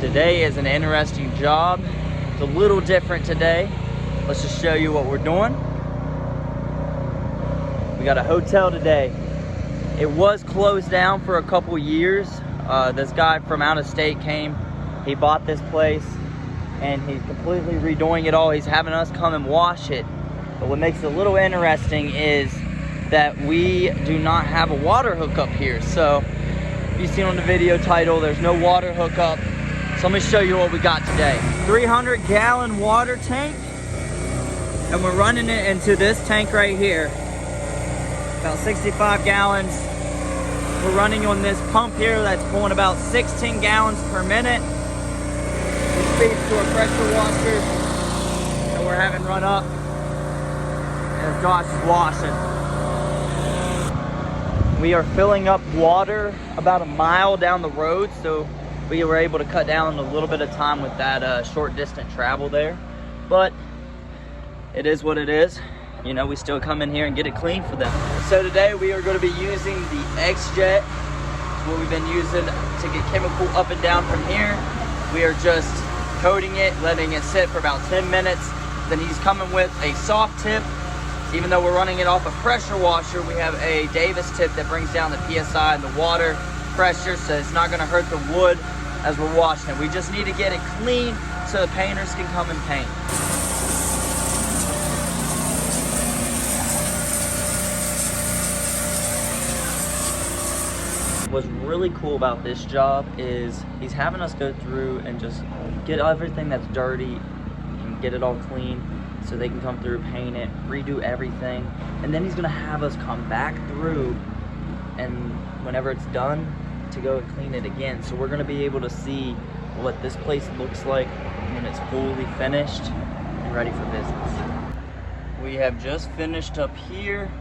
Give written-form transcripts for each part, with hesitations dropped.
Today is an interesting job. It's a little different today. Let's just show you what we're doing. We got a hotel today. It was closed down for a couple years. This guy from out of state came. He bought this place and he's completely redoing it all. He's having us come and wash it. But what makes it a little interesting is that we do not have a water hookup here. So if you've seen on the video title, there's no water hookup. So let me show you what we got today. 300-gallon water tank, and we're running it into this tank right here. About 65 gallons. We're running on this pump here that's pulling about 16 gallons per minute, which feeds to a pressure washer that we're having run up as Josh is washing. We are filling up water about a mile down the road, so we were able to cut down a little bit of time with that short distance travel there. But it is what it is. You know, we still come in here and get it clean for them. So today we are going to be using the X-Jet, what we've been using to get chemical up and down from here. We are just coating it, letting it sit for about 10 minutes. Then he's coming with a soft tip. Even though we're running it off a pressure washer, we have a Davis tip that brings down the PSI and the water pressure, so it's not going to hurt the wood as we're washing it. We just need to get it clean so the painters can come and paint. What's really cool about this job is he's having us go through and just get everything that's dirty and get it all clean so they can come through, paint it, redo everything, and then he's gonna have us come back through and whenever it's done to go and clean it again. So we're gonna be able to see what this place looks like when it's fully finished and ready for business. We have just finished up here.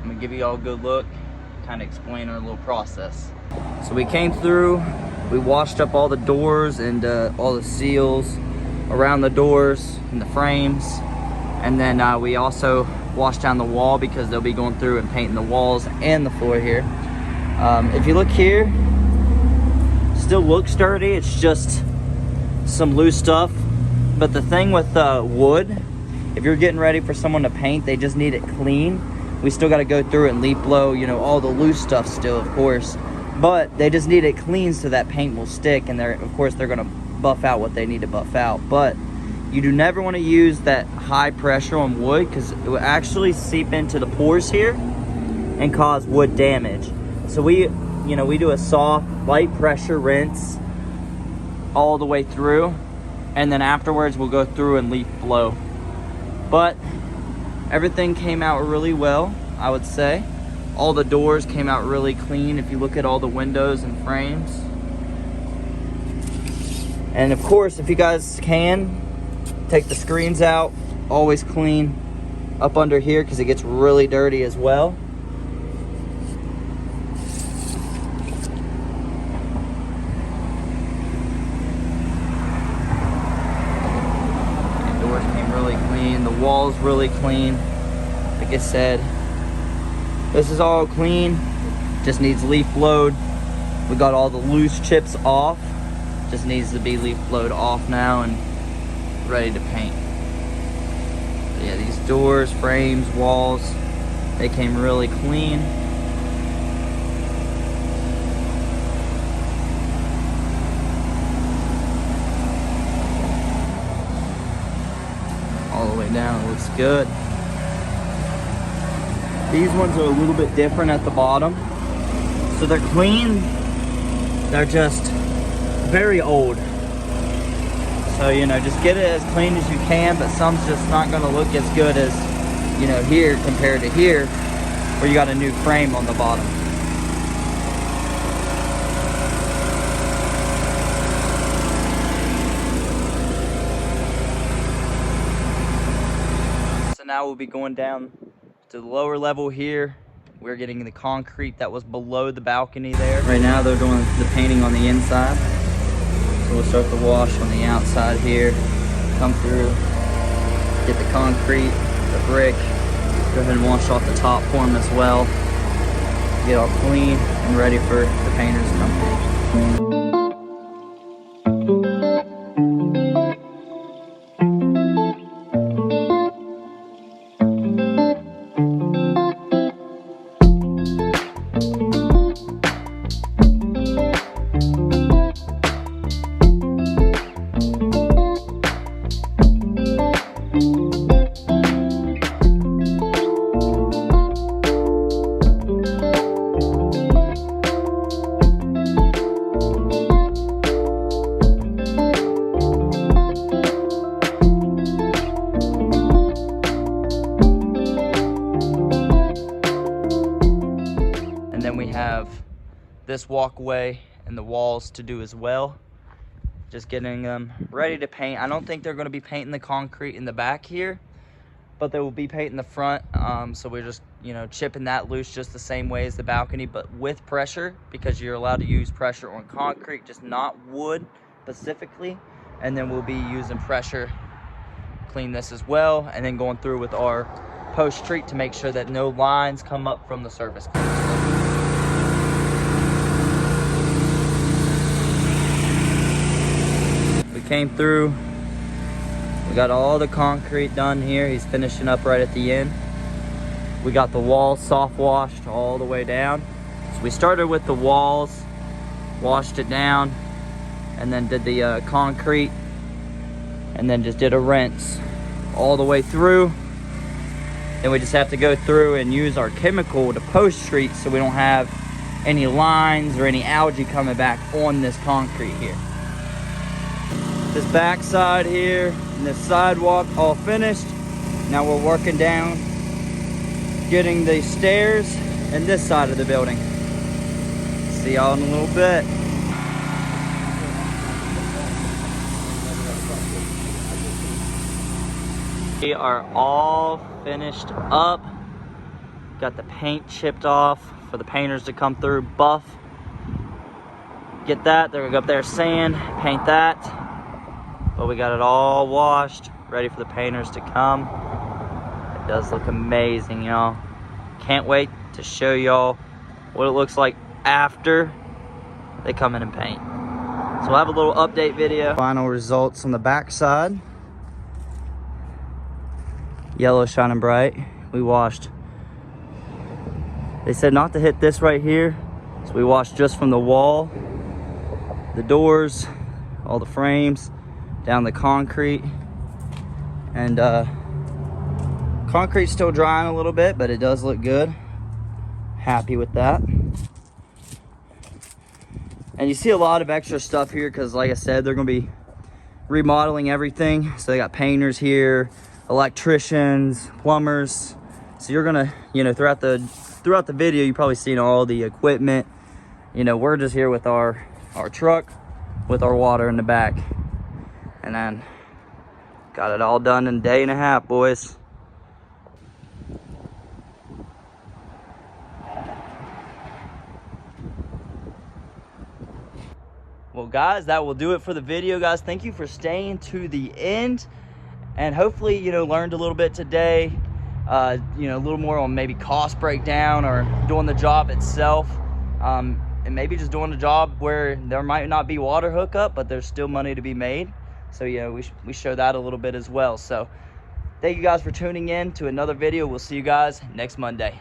I'm gonna give you all a good look, kind of explain our little process. So we came through, we washed up all the doors and all the seals around the doors and the frames, and then we also washed down the wall because they'll be going through and painting the walls and the floor here. If you look here, still looks dirty. It's just some loose stuff. But the thing with wood, if you're getting ready for someone to paint, they just need it clean. We still got to go through and leaf blow, you know, all the loose stuff still, of course. But they just need it clean so that paint will stick, and of course they're going to buff out what they need to buff out. But you do never want to use that high pressure on wood because it will actually seep into the pores here and cause wood damage. So we do a soft, light pressure rinse all the way through, and then afterwards we'll go through and leaf blow. But everything came out really well, I would say. All the doors came out really clean if you look at all the windows and frames. And of course, if you guys can, take the screens out, always clean up under here because it gets really dirty as well. The doors came really clean, the walls really clean. Like I said, this is all clean, just needs leaf blowed. We got all the loose chips off. Just needs to be leaf blowed off now and ready to paint. But yeah, these doors, frames, walls, they came really clean. All the way down, it looks good. These ones are a little bit different at the bottom. So they're clean, they're just very old. So, you know, just get it as clean as you can, but some's just not gonna look as good as, you know, here compared to here, where you got a new frame on the bottom. So now we'll be going down to the lower level here. We're getting the concrete that was below the balcony there. Right now they're doing the painting on the inside. So we'll start the wash on the outside here, come through, get the concrete, the brick, go ahead and wash off the top form as well, get all clean and ready for the painters to come through. this walkway and the walls to do as well. Just getting them ready to paint. I don't think they're going to be painting the concrete in the back here, but they will be painting the front. So we're just, you know, chipping that loose just the same way as the balcony, but with pressure, because you're allowed to use pressure on concrete, just not wood specifically. And then we'll be using pressure, clean this as well, and then going through with our post treat to make sure that no lines come up from the surface. We came through, we got all the concrete done here. He's finishing up right at the end. We got the walls soft washed all the way down. So we started with the walls, washed it down, and then did the concrete, and then just did a rinse all the way through. Then we just have to go through and use our chemical to post treat so we don't have any lines or any algae coming back on this concrete here. This back side here and this sidewalk all finished. Now we're working down, getting the stairs and this side of the building. See y'all in a little bit. We are all finished up. Got the paint chipped off for the painters to come through, buff. Get that, they're gonna go up there, sand, paint that. But we got it all washed, ready for the painters to come. It does look amazing, y'all. Can't wait to show y'all what it looks like after they come in and paint. So we'll have a little update video. Final results on the back side. Yellow shining bright. We washed. They said not to hit this right here, so we washed just from the wall, the doors, all the frames, down the concrete. And concrete's still drying a little bit, but it does look good. Happy with that. And you see a lot of extra stuff here because, like I said, they're gonna be remodeling everything. So they got painters here, electricians, plumbers. So you're gonna, you know, throughout the video, you've probably seen all the equipment. You know, we're just here with our truck with our water in the back, and then got it all done in a day and a half, boys. Well, guys, that will do it for the video, guys. Thank you for staying to the end. And hopefully, you know, learned a little bit today, you know, a little more on maybe cost breakdown or doing the job itself. And maybe just doing a job where there might not be water hookup, but there's still money to be made. So, you know, we show that a little bit as well. So thank you guys for tuning in to another video. We'll see you guys next Monday.